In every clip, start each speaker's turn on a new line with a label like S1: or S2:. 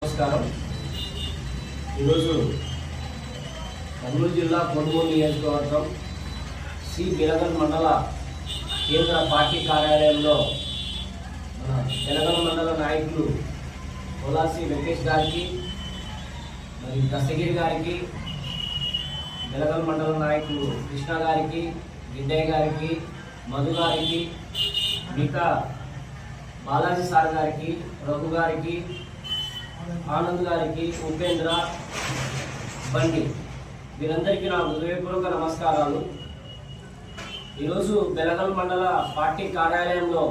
S1: నమస్కారం. ఈరోజు కర్నూలు జిల్లా కొనుగోలు నియోజకవర్గం సి బెలగల్ మండల కేంద్ర పార్టీ కార్యాలయంలో మన బెలగల్ మండల నాయకులు కోలాసి వెంకటేష్ గారికి మరియు దస్తగిరి గారికి, బెలగల్ మండల నాయకులు కృష్ణ గారికి, గిడ్డయ్య గారికి, మధు గారికి, మిగతా బాలాజీ సార్ గారికి, రఘు గారికి, ఆనంద్ గారికి, ఉపేంద్ర, బండి, వీరందరికీ నా హృదయపూర్వక నమస్కారాలు. ఈరోజు బెలగల్ మండల పార్టీ కార్యాలయంలో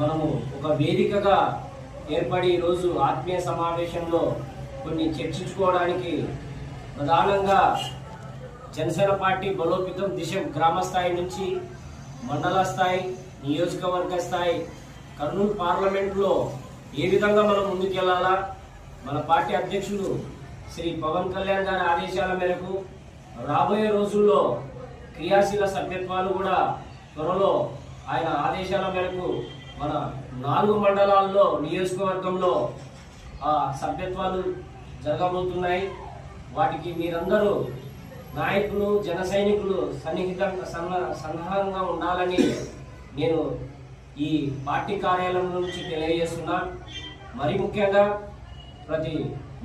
S1: మనము ఒక వేదికగా ఏర్పడి ఈరోజు ఆత్మీయ సమావేశంలో కొన్ని చర్చించుకోవడానికి ప్రధానంగా జనసేన పార్టీ బలోపేతం దిశ గ్రామ స్థాయి నుంచి మండల స్థాయి, నియోజకవర్గ స్థాయి, కర్నూలు పార్లమెంట్లో ఏ విధంగా మనం ముందుకెళ్లాలా, మన పార్టీ అధ్యక్షులు శ్రీ పవన్ కళ్యాణ్ గారి ఆదేశాల మేరకు రాబోయే రోజుల్లో క్రియాశీల సభ్యత్వాలు కూడా త్వరలో ఆయన ఆదేశాల మేరకు మన 4 మండలాల్లో నియోజకవర్గంలో ఆ సభ్యత్వాలు జరగబోతున్నాయి. వాటికి మీరందరూ నాయకులు, జన సైనికులు సన్నాహంగా ఉండాలని నేను ఈ పార్టీ కార్యాలయం నుంచి తెలియజేస్తున్నా. మరి ముఖ్యంగా ప్రతి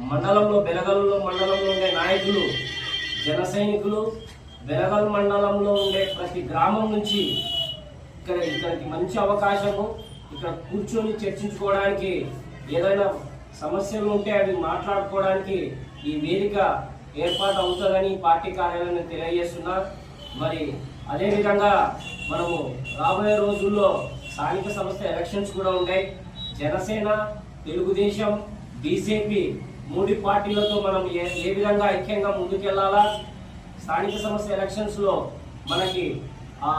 S1: మండలంలో, బెలగల్లో మండలంలో ఉండే నాయకులు, జన సైనికులు, బెలగల్ మండలంలో ఉండే ప్రతి గ్రామం నుంచి ఇక్కడికి మంచి అవకాశము, ఇక్కడ కూర్చొని చర్చించుకోవడానికి, ఏదైనా సమస్యలు ఉంటే అవి మాట్లాడుకోవడానికి ఈ వేదిక ఏర్పాటు అవుతుందని పార్టీ కార్యాలయాన్ని తెలియజేస్తున్నా. మరి అదేవిధంగా మనము రాబోయే రోజుల్లో స్థానిక సంస్థ ఎలక్షన్స్ కూడా ఉన్నాయి. జనసేన, తెలుగుదేశం, బీజేపీ 3 పార్టీలతో మనం ఏ విధంగా ఐక్యంగా ముందుకెళ్లాలా, స్థానిక సంస్థ ఎలక్షన్స్లో మనకి ఆ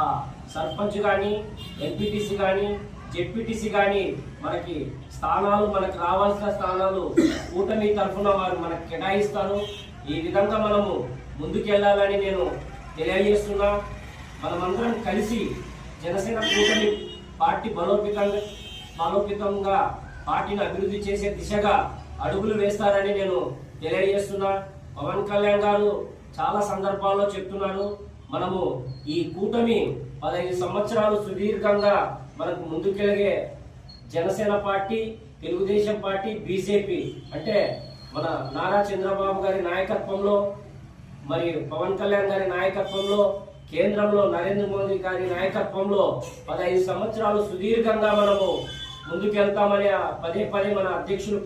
S1: సర్పంచ్ కానీ, ఎంపీటీసీ కానీ, జెడ్పీటీసీ కానీ మనకి స్థానాలు, మనకి రావాల్సిన స్థానాలు కూటమి తరఫున వారు మనకు కేటాయిస్తారు. ఈ విధంగా మనము ముందుకెళ్లాలని నేను తెలియజేస్తున్నా. మనమందరం కలిసి జనసేన కూటమి పార్టీ బలోపేతంగా పార్టీని అభివృద్ధి చేసే దిశగా అడుగులు వేస్తారని నేను తెలియజేస్తున్నా. పవన్ కళ్యాణ్ గారు చాలా సందర్భాల్లో చెప్తున్నారు, మనము ఈ కూటమి 15 సంవత్సరాలు సుదీర్ఘంగా మనకు ముందుకెళ్ళగే Janasena party, Telugu Desam party, BJP అంటే మన నారా చంద్రబాబు గారి నాయకత్వంలో, మరి పవన్ కళ్యాణ్ గారి నాయకత్వంలో, కేంద్రంలో నరేంద్ర మోదీ గారి నాయకత్వంలో 15 సంవత్సరాలు సుదీర్ఘంగా మనము ముందుకెళ్తామని పదే మన అధ్యక్షులు